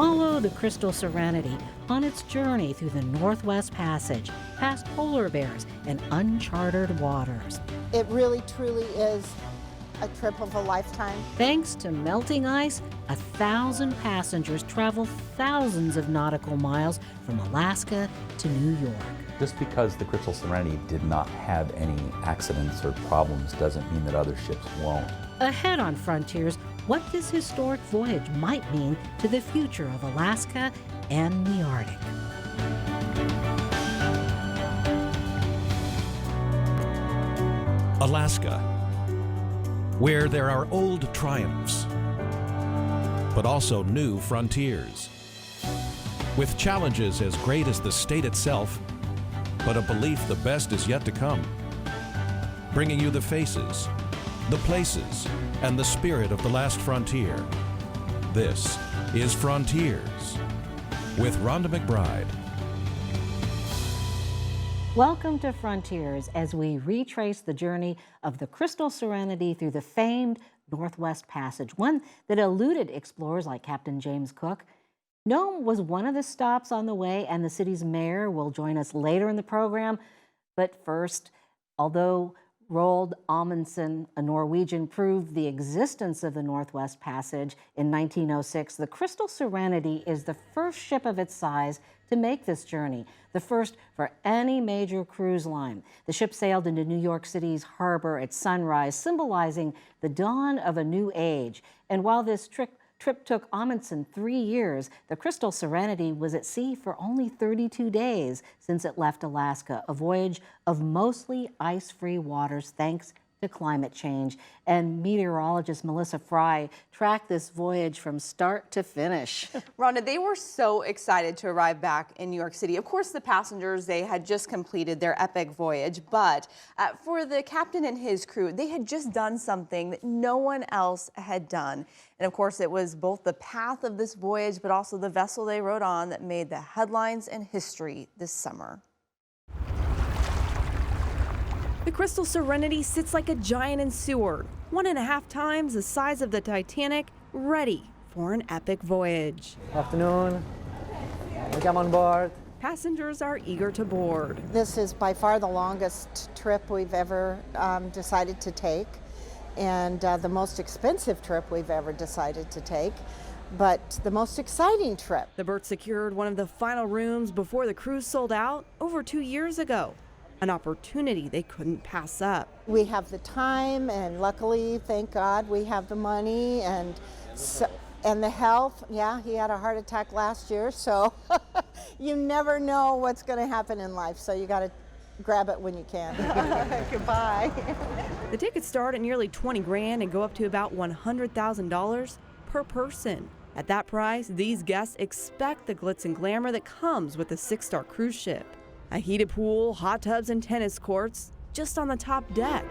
Follow the Crystal Serenity on its journey through the Northwest Passage, past polar bears and uncharted waters. It really, truly is a trip of a lifetime. Thanks to melting ice, 1,000 passengers travel thousands of nautical miles from Alaska to New York. Just because the Crystal Serenity did not have any accidents or problems doesn't mean that other ships won't. Ahead on Frontiers, what this historic voyage might mean to the future of Alaska and the Arctic. Alaska, where there are old triumphs, but also new frontiers, with challenges as great as the state itself, but a belief the best is yet to come, bringing you the faces, the places, and the spirit of the last frontier. This is Frontiers with Renda McBride. Welcome to Frontiers as we retrace the journey of the Crystal Serenity through the famed Northwest Passage, one that eluded explorers like Captain James Cook. Nome was one of the stops on the way, and the city's mayor will join us later in the program. But first, although Roald Amundsen, a Norwegian, proved the existence of the Northwest Passage in 1906, the Crystal Serenity is the first ship of its size to make this journey, the first for any major cruise line. The ship sailed into New York City's harbor at sunrise, symbolizing the dawn of a new age. And while this trip took Amundsen 3 years, the Crystal Serenity was at sea for only 32 days since it left Alaska, a voyage of mostly ice-free waters thanks to climate change. And meteorologist Melissa Fry tracked this voyage from start to finish. Rhonda, they were so excited to arrive back in New York City. Of course, the passengers, they had just completed their epic voyage, but for the captain and his crew, they had just done something that no one else had done. And of course, it was both the path of this voyage, but also the vessel they rode on that made the headlines and history this summer. The Crystal Serenity sits like a giant in Seward, 1.5 times the size of the Titanic, ready for an epic voyage. Afternoon. Welcome on board. Passengers are eager to board. This is by far the longest trip we've ever decided to take, and the most expensive trip we've ever decided to take, but the most exciting trip. The berth secured one of the final rooms before the cruise sold out over 2 years ago. An opportunity they couldn't pass up. We have the time, and luckily, thank God, we have the money and the health. Yeah, he had a heart attack last year, so you never know what's going to happen in life, so you got to grab it when you can. Goodbye. The tickets start at nearly 20 grand and go up to about $100,000 per person. At that price, these guests expect the glitz and glamour that comes with a 6-star cruise ship. A heated pool, hot tubs, and tennis courts just on the top deck.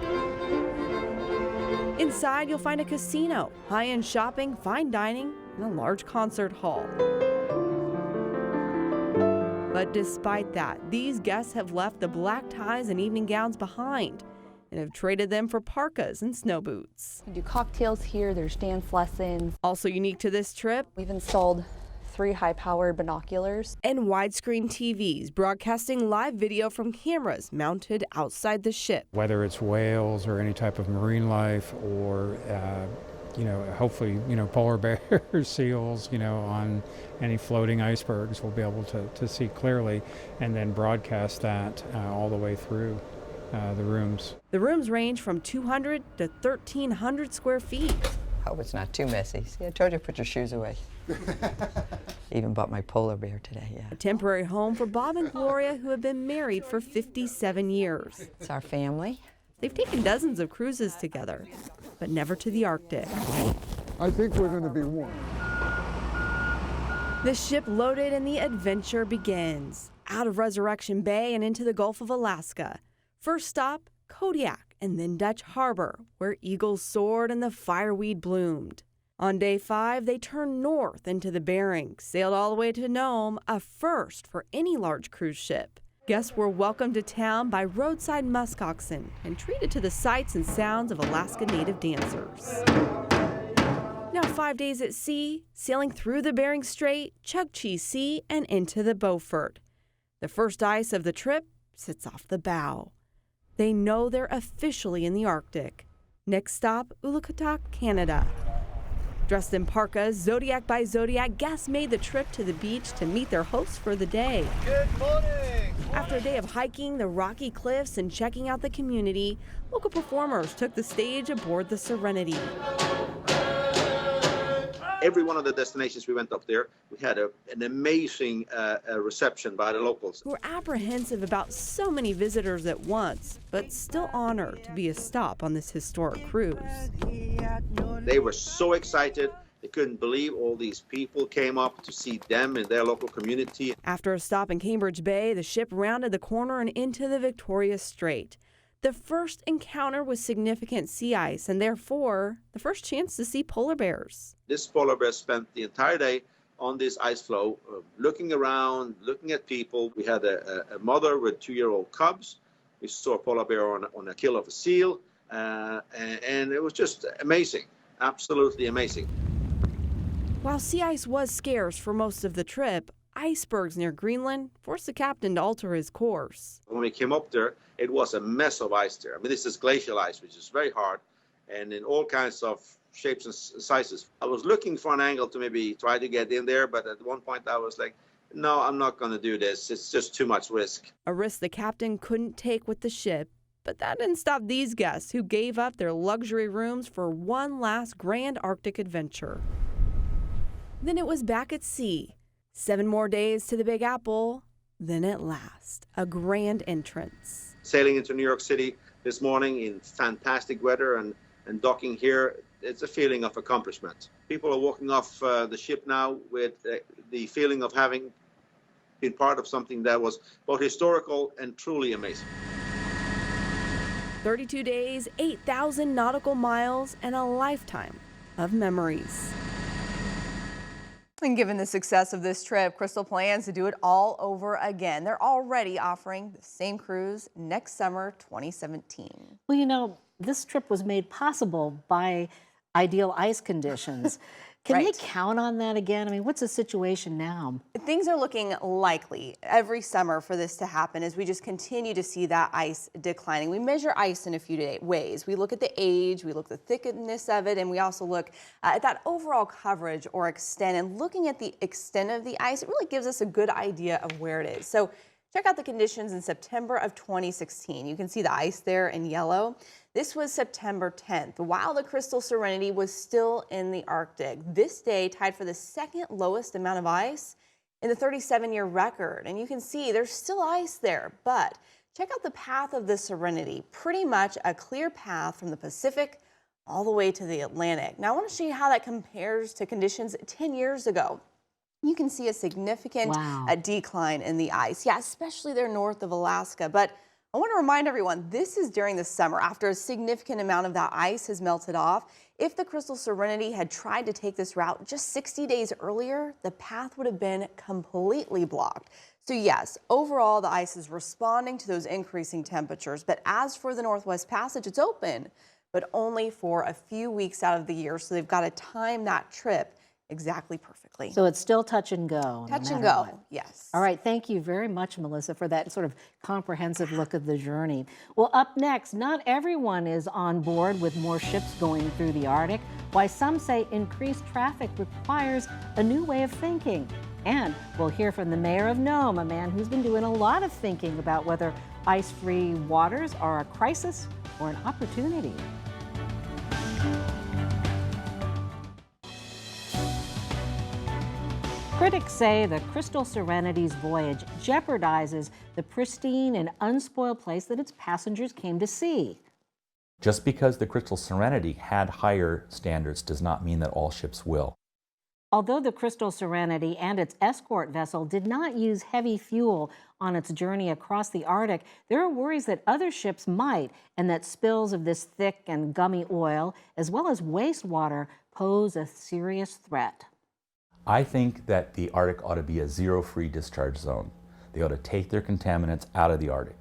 Inside, you'll find a casino, high-end shopping, fine dining, and a large concert hall. But despite that, these guests have left the black ties and evening gowns behind and have traded them for parkas and snow boots. We do cocktails here, there's dance lessons. Also unique to this trip, We've installed 3 high-powered binoculars and widescreen TVs broadcasting live video from cameras mounted outside the ship. Whether it's whales or any type of marine life or, hopefully, polar bears, seals, on any floating icebergs, we'll be able to see clearly and then broadcast that all the way through the rooms. The rooms range from 200 to 1,300 square feet. Hope it's not too messy. See, I told you to put your shoes away. Even bought my polar bear today, yeah. A temporary home for Bob and Gloria, who have been married for 57 years. It's our family. They've taken dozens of cruises together, but never to the Arctic. I think we're going to be warm. The ship loaded and the adventure begins. Out of Resurrection Bay and into the Gulf of Alaska. First stop, Kodiak, and then Dutch Harbor, where eagles soared and the fireweed bloomed. On day 5, they turned north into the Bering, sailed all the way to Nome, a first for any large cruise ship. Guests were welcomed to town by roadside muskoxen and treated to the sights and sounds of Alaska native dancers. Now 5 days at sea, sailing through the Bering Strait, Chukchi Sea, and into the Beaufort. The first ice of the trip sits off the bow. They know they're officially in the Arctic. Next stop, Ulukatak, Canada. Dressed in parkas, Zodiac by Zodiac, guests made the trip to the beach to meet their hosts for the day. Good morning! After a day of hiking the rocky cliffs and checking out the community, local performers took the stage aboard the Serenity. Every one of the destinations we went up there, we had an amazing reception by the locals. Who were apprehensive about so many visitors at once, but still honored to be a stop on this historic cruise. They were so excited. They couldn't believe all these people came up to see them in their local community. After a stop in Cambridge Bay, the ship rounded the corner and into the Victoria Strait. The first encounter with significant sea ice, and therefore the first chance to see polar bears. This polar bear spent the entire day on this ice floe, looking around, looking at people. We had a mother with 2-year-old cubs. We saw a polar bear on a kill of a seal, and it was just amazing, absolutely amazing. While sea ice was scarce for most of the trip, icebergs near Greenland forced the captain to alter his course. When we came up there, it was a mess of ice there. I mean, this is glacial ice, which is very hard, and in all kinds of shapes and sizes. I was looking for an angle to maybe try to get in there, but at one point I was like, no, I'm not going to do this. It's just too much risk. A risk the captain couldn't take with the ship, but that didn't stop these guests who gave up their luxury rooms for one last grand Arctic adventure. Then it was back at sea. 7 more days to the Big Apple. Then at last, a grand entrance. Sailing into New York City this morning in fantastic weather and docking here, it's a feeling of accomplishment. People are walking off the ship now with the feeling of having been part of something that was both historical and truly amazing. 32 days, 8,000 nautical miles, and a lifetime of memories. And given the success of this trip, Crystal plans to do it all over again. They're already offering the same cruise next summer, 2017. Well, you know, this trip was made possible by ideal ice conditions. Can they count on that again? I mean, what's the situation now? Things are looking likely every summer for this to happen as we just continue to see that ice declining. We measure ice in a few ways. We look at the age, we look at the thickness of it, and we also look at that overall coverage or extent. And looking at the extent of the ice, it really gives us a good idea of where it is. So check out the conditions in September of 2016. You can see the ice there in yellow. This was September 10th, while the Crystal Serenity was still in the Arctic. This day tied for the second lowest amount of ice in the 37-year record. And you can see there's still ice there, but check out the path of the Serenity. Pretty much a clear path from the Pacific all the way to the Atlantic. Now I want to show you how that compares to conditions 10 years ago. You can see a significant decline in the ice. Yeah, especially there north of Alaska. But I want to remind everyone, this is during the summer after a significant amount of that ice has melted off. If the Crystal Serenity had tried to take this route just 60 days earlier, the path would have been completely blocked. So yes, overall, the ice is responding to those increasing temperatures. But as for the Northwest Passage, it's open, but only for a few weeks out of the year. So they've got to time that trip exactly perfectly. So it's still touch and go. Touch and go, yes. All right, thank you very much, Melissa, for that sort of comprehensive look at the journey. Well, up next, not everyone is on board with more ships going through the Arctic. Why some say increased traffic requires a new way of thinking. And we'll hear from the mayor of Nome, a man who's been doing a lot of thinking about whether ice-free waters are a crisis or an opportunity. Critics say the Crystal Serenity's voyage jeopardizes the pristine and unspoiled place that its passengers came to see. Just because the Crystal Serenity had higher standards does not mean that all ships will. Although the Crystal Serenity and its escort vessel did not use heavy fuel on its journey across the Arctic, there are worries that other ships might, and that spills of this thick and gummy oil, as well as wastewater, pose a serious threat. I think that the Arctic ought to be a zero-free discharge zone. They ought to take their contaminants out of the Arctic.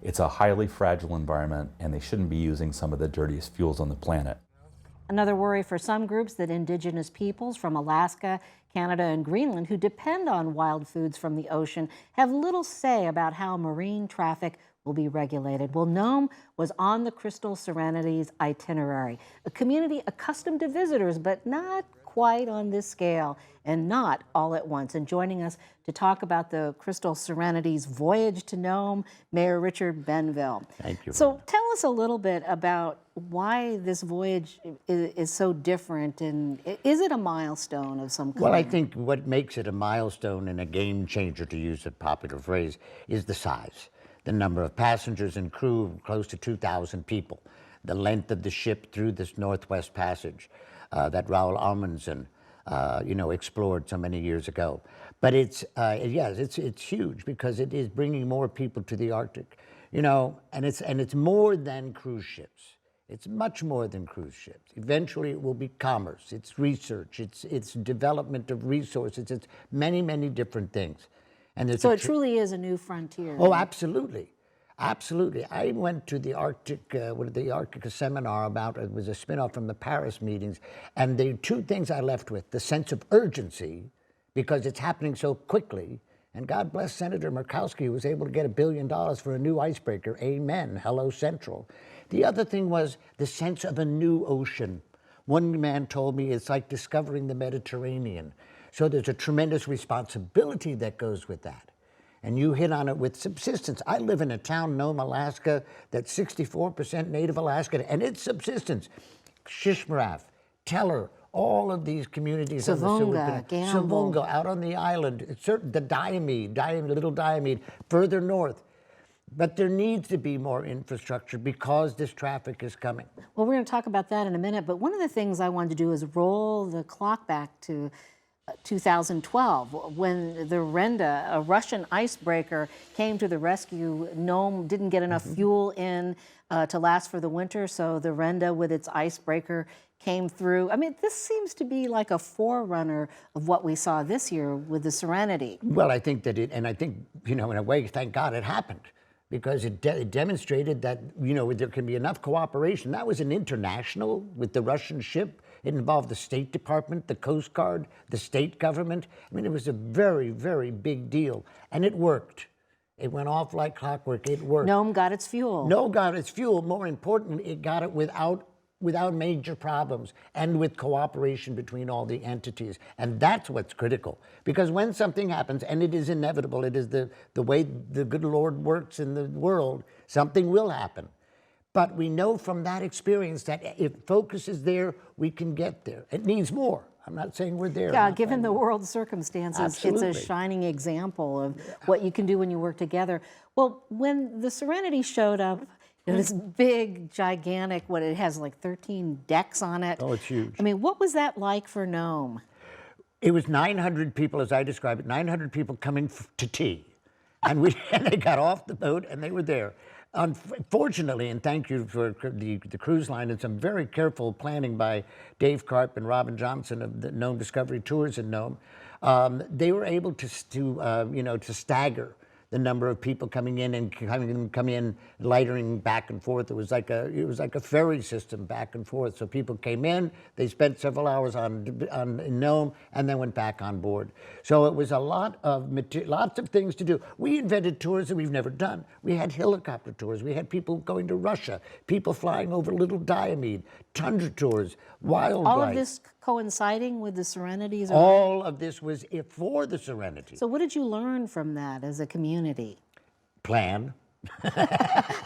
It's a highly fragile environment, and they shouldn't be using some of the dirtiest fuels on the planet. Another worry for some groups that indigenous peoples from Alaska, Canada, and Greenland who depend on wild foods from the ocean have little say about how marine traffic will be regulated. Well, Nome was on the Crystal Serenity's itinerary, a community accustomed to visitors, but not quite on this scale and not all at once. And joining us to talk about the Crystal Serenity's voyage to Nome, Mayor Richard Benville. Thank you. So tell us a little bit about why this voyage is so different, and is it a milestone of some kind? Well, I think what makes it a milestone and a game changer, to use a popular phrase, is the size. The number of passengers and crew, close to 2,000 people. The length of the ship through this Northwest Passage that Roald Amundsen, explored so many years ago. But it's huge because it is bringing more people to the Arctic, and it's more than cruise ships. It's much more than cruise ships. Eventually, it will be commerce. It's research. It's development of resources. It's many, many different things. And so it truly is a new frontier. Oh, absolutely. Absolutely. I went to the Arctic, the Arctic seminar it was a spin-off from the Paris meetings, and the two things I left with, the sense of urgency, because it's happening so quickly, and God bless Senator Murkowski, who was able to get $1 billion for a new icebreaker. Amen. Hello, Central. The other thing was the sense of a new ocean. One man told me it's like discovering the Mediterranean. So there's a tremendous responsibility that goes with that. And you hit on it with subsistence. I live in a town, Nome, Alaska, that's 64% Native Alaskan, and it's subsistence. Shishmaref, Teller, all of these communities. Savunga, out on the island, the Little Diomede, further north. But there needs to be more infrastructure because this traffic is coming. Well, we're going to talk about that in a minute, but one of the things I wanted to do is roll the clock back to 2012, when the Renda, a Russian icebreaker, came to the rescue. Nome didn't get enough fuel in to last for the winter, so the Renda with its icebreaker came through. I mean, this seems to be like a forerunner of what we saw this year with the Serenity. Well, I think that in a way, thank God it happened, because it demonstrated that, there can be enough cooperation. That was an international with the Russian ship. It involved the State Department, the Coast Guard, the state government. I mean, it was a very, very big deal. And it worked. It went off like clockwork. It worked. Nome got its fuel. Nome got its fuel. More importantly, it got it without major problems and with cooperation between all the entities. And that's what's critical. Because when something happens, and it is inevitable, it is the way the good Lord works in the world, something will happen. But we know from that experience that if focus is there, we can get there. It needs more. I'm not saying we're there. Yeah, given the world's circumstances, Absolutely. It's a shining example of what you can do when you work together. Well, when the Serenity showed up, this big, gigantic, it has like 13 decks on it. Oh, it's huge. I mean, what was that like for Nome? It was 900 people, as I describe it, 900 people coming to tea. And they got off the boat and they were there. Unfortunately, and thank you for the cruise line and some very careful planning by Dave Karp and Robin Johnson of the Nome Discovery Tours in Nome, they were able to stagger the number of people coming in and coming in, lightering back and forth. It was like a ferry system back and forth. So people came in, they spent several hours in Nome, and then went back on board. So it was lots of things to do. We invented tours that we've never done. We had helicopter tours. We had people going to Russia, people flying over Little Diomede, tundra tours, wildlife. All of this coinciding with the Serenity's? All of this was for the Serenity. So what did you learn from that as a community? Plan.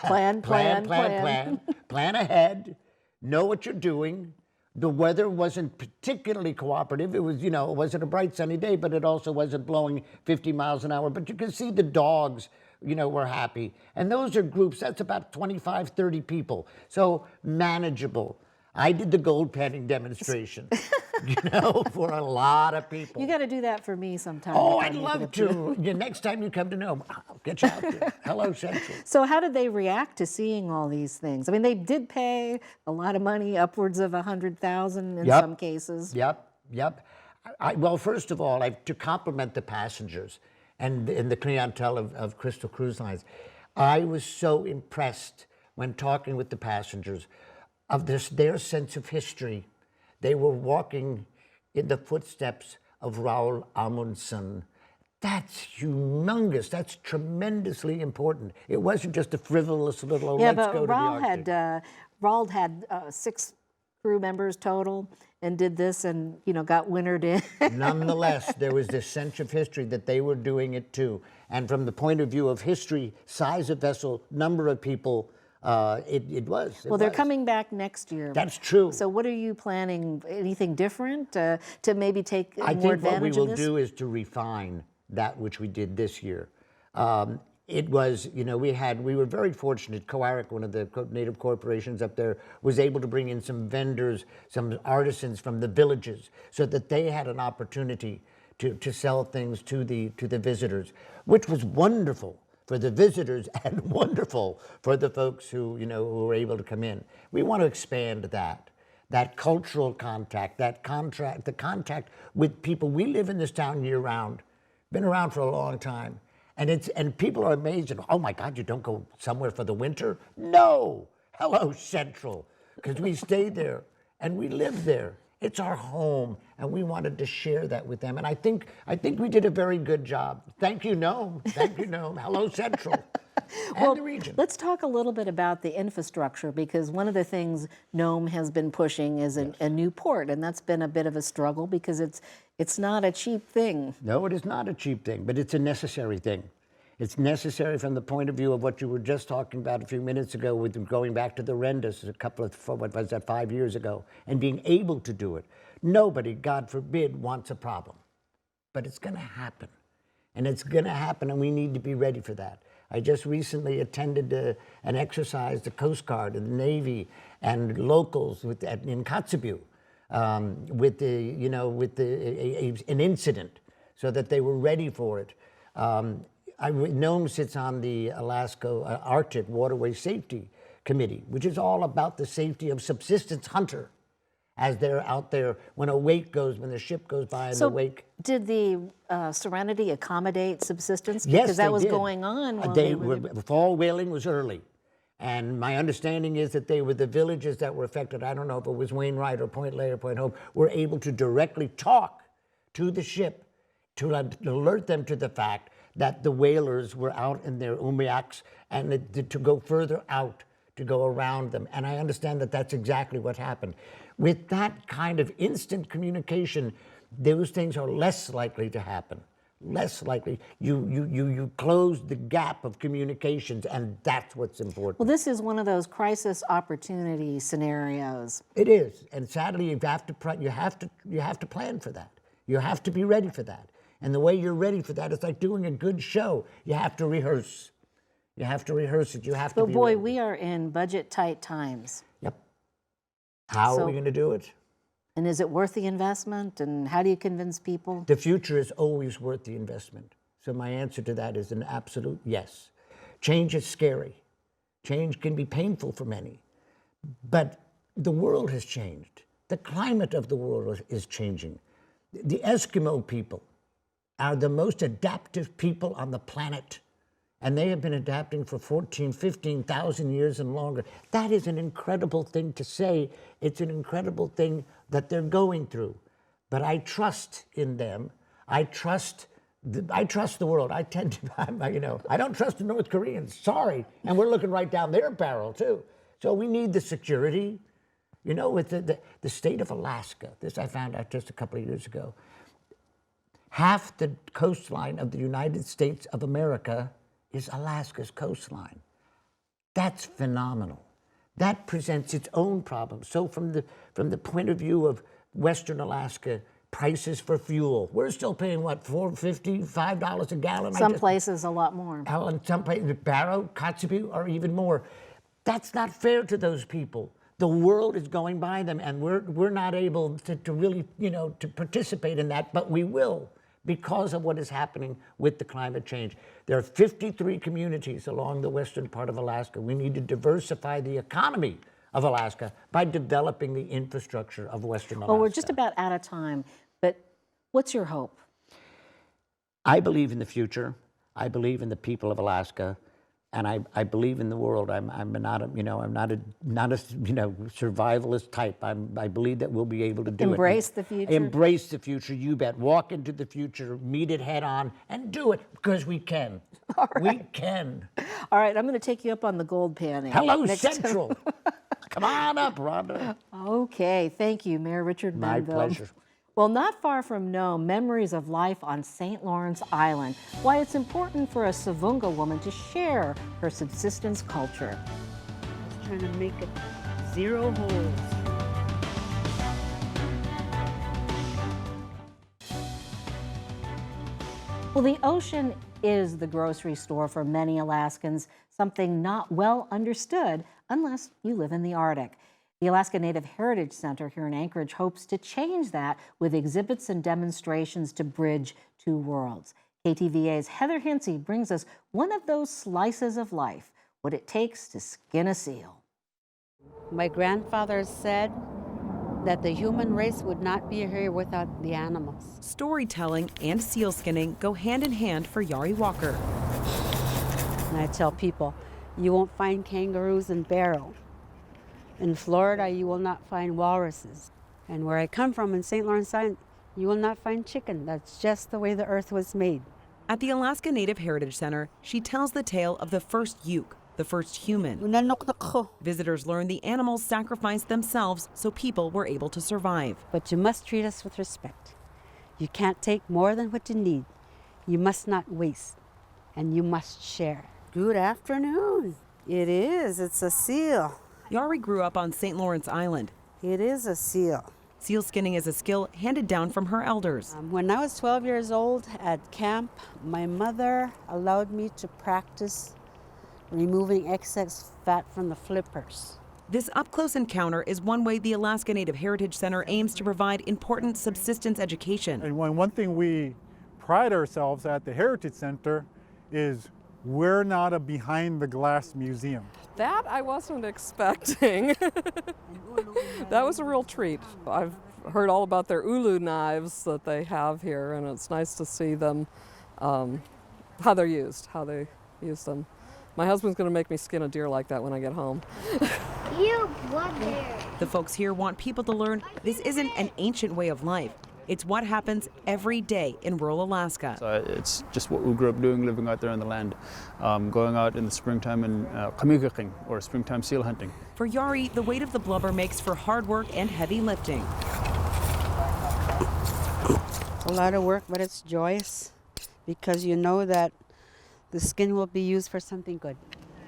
Plan ahead. Know what you're doing. The weather wasn't particularly cooperative. It was, it wasn't a bright sunny day, but it also wasn't blowing 50 miles an hour. But you could see the dogs, were happy. And those are groups, that's about 25, 30 people. So manageable. I did the gold panning demonstration, for a lot of people. You got to do that for me sometime. Oh, I'd love to. Next time you come to Nome, I'll get you out there. Hello, Central. So how did they react to seeing all these things? I mean, they did pay a lot of money, upwards of $100,000 in some cases. Yep. Well, first of all, to compliment the passengers and the clientele of Crystal Cruise Lines, I was so impressed when talking with the passengers of their sense of history They were walking in the footsteps of Roald Amundsen. That's humongous. That's tremendously important. It wasn't just a frivolous little, oh, let's go to the Arctic. Roald had 6 crew members total and did this and, you know, got wintered in. Nonetheless, there was this sense of history that they were doing it too. And from the point of view of history, size of vessel, number of people, it was. Well, they're coming back next year. That's true. So what are you planning? Anything different to maybe take more advantage of this? I think what we will do is to refine that which we did this year. It was, you know, we were very fortunate. Coaric, one of the native corporations up there, was able to bring in some vendors, some artisans from the villages, so that they had an opportunity to sell things to the visitors, which was wonderful for the visitors and wonderful for the folks who, you know, who were able to come in. We want to expand that cultural contact, the contact with people. We live in this town year round, been around for a long time. And people are amazed, and, oh my God, you don't go somewhere for the winter? No! Hello, Central, because we stay there and we live there. It's our home, and we wanted to share that with them. And I think we did a very good job. Thank you, Nome. Thank you, Nome. Hello, Central. And the region. Let's talk a little bit about the infrastructure, because one of the things Nome has been pushing is a new port, and that's been a bit of a struggle because it's not a cheap thing. No, it is not a cheap thing, but it's a necessary thing. It's necessary from the point of view of what you were just talking about a few minutes ago with going back to the Rendas what was that, 5 years ago, and being able to do it. Nobody, God forbid, wants a problem, but it's going to happen. And it's going to happen, and we need to be ready for that. I just recently attended an exercise, the Coast Guard and the Navy and locals in Kotzebue with an incident, so that they were ready for it. Nome sits on the Alaska Arctic Waterway Safety Committee, which is all about the safety of subsistence hunter as they're out there when the ship goes by in the wake. Did the Serenity accommodate subsistence? Yes, because that was did. going on while fall whaling was early. And my understanding is that they were the villages that were affected. I don't know if it was Wainwright or Point Lay or Point Hope, were able to directly talk to the ship to alert them to the fact that the whalers were out in their umiaks and to go further out, to go around them. And I understand that that's exactly what happened. With that kind of instant communication, those things are less likely to happen. Less likely. You close the gap of communications, and that's what's important. Well, this is one of those crisis opportunity scenarios. It is, and sadly, you have to plan for that. You have to be ready for that. And the way you're ready for that is like doing a good show. You have to rehearse. You have to rehearse it. You have to be But boy, ready. we are in budget-tight times. Yep. How are we going to do it? And is it worth the investment? And how do you convince people? The future is always worth the investment. So my answer to that is an absolute yes. Change is scary. Change can be painful for many. But the world has changed. The climate of the world is changing. The Eskimo people are the most adaptive people on the planet. And they have been adapting for 15,000 years and longer. That is an incredible thing to say. It's an incredible thing that they're going through. But I trust in them. I trust the world. I tend to, I don't trust the North Koreans. Sorry. And we're looking right down their barrel, too. So we need the security. You know, with the state of Alaska, this I found out just a couple of years ago, half the coastline of the United States of America is Alaska's coastline. That's phenomenal. That presents its own problems. So from the point of view of Western Alaska, prices for fuel, we're still paying, what, $4.50, $5 a gallon? Some places a lot more. In some places, Barrow, Kotzebue, or even more. That's not fair to those people. The world is going by them, and we're not able to really, to participate in that, but we will, because of what is happening with the climate change. There are 53 communities along the western part of Alaska. We need to diversify the economy of Alaska by developing the infrastructure of Western Alaska. Well, we're just about out of time, but what's your hope? I believe in the future. I believe in the people of Alaska. And I believe in the world. I'm not a survivalist type. I believe that we'll be able to do Embrace it. the future. Embrace the future. You bet. Walk into the future, meet it head on, and do it because we can. All right. We can. All right, I'm going to take you up on the gold panning. Hello, next Central. Come on up, Rhonda. Okay, thank you, Mayor Richard My Menville. pleasure. Well, not far from Nome, memories of life on St. Lawrence Island. Why it's important for a Savunga woman to share her subsistence culture. Just trying to make it 0 holes. Well, the ocean is the grocery store for many Alaskans, something not well understood unless you live in the Arctic. The Alaska Native Heritage Center here in Anchorage hopes to change that with exhibits and demonstrations to bridge two worlds. KTVA's Heather Hintze brings us one of those slices of life, what it takes to skin a seal. My grandfather said that the human race would not be here without the animals. Storytelling and seal skinning go hand in hand for Yari Walker. And I tell people, you won't find kangaroos in Barrow. In Florida, you will not find walruses. And where I come from in St. Lawrence Island, you will not find chicken. That's just the way the earth was made. At the Alaska Native Heritage Center, she tells the tale of the first Yuk, the first human. Visitors learn the animals sacrificed themselves so people were able to survive. But you must treat us with respect. You can't take more than what you need. You must not waste, and you must share. Good afternoon. It is. It's a seal. Yari grew up on St. Lawrence Island. It is a seal. Seal skinning is a skill handed down from her elders. When I was 12 years old at camp, my mother allowed me to practice removing excess fat from the flippers. This up-close encounter is one way the Alaska Native Heritage Center aims to provide important subsistence education. And one thing we pride ourselves at the Heritage Center is we're not a behind-the-glass museum. That I wasn't expecting. That was a real treat. I've heard all about their ulu knives that they have here, and it's nice to see them, how they use them. My husband's going to make me skin a deer like that when I get home. You blood bear. The folks here want people to learn this isn't an ancient way of life. It's what happens every day in rural Alaska. So it's just what we grew up doing, living out there on the land, going out in the springtime and kamikaking, or springtime seal hunting. For Yari, the weight of the blubber makes for hard work and heavy lifting. A lot of work, but it's joyous because you know that the skin will be used for something good.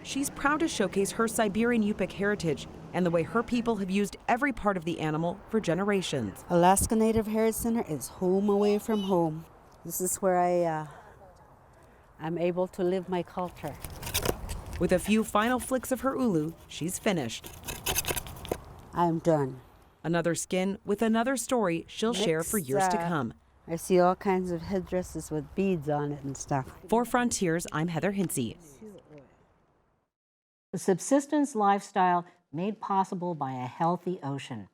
She's proud to showcase her Siberian Yupik heritage and the way her people have used every part of the animal for generations. Alaska Native Heritage Center is home away from home. This is where I'm able to live my culture. With a few final flicks of her ulu, she's finished. I'm done. Another skin with another story she'll share for years to come. I see all kinds of headdresses with beads on it and stuff. For Frontiers, I'm Heather Hintze. The subsistence lifestyle made possible by a healthy ocean.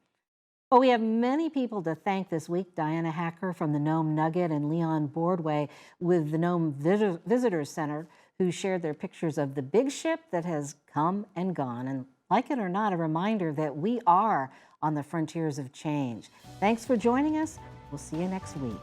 Well, we have many people to thank this week. Diana Hacker from the Nome Nugget and Leon Boardway with the Nome Visitors Center, who shared their pictures of the big ship that has come and gone. And like it or not, a reminder that we are on the frontiers of change. Thanks for joining us. We'll see you next week.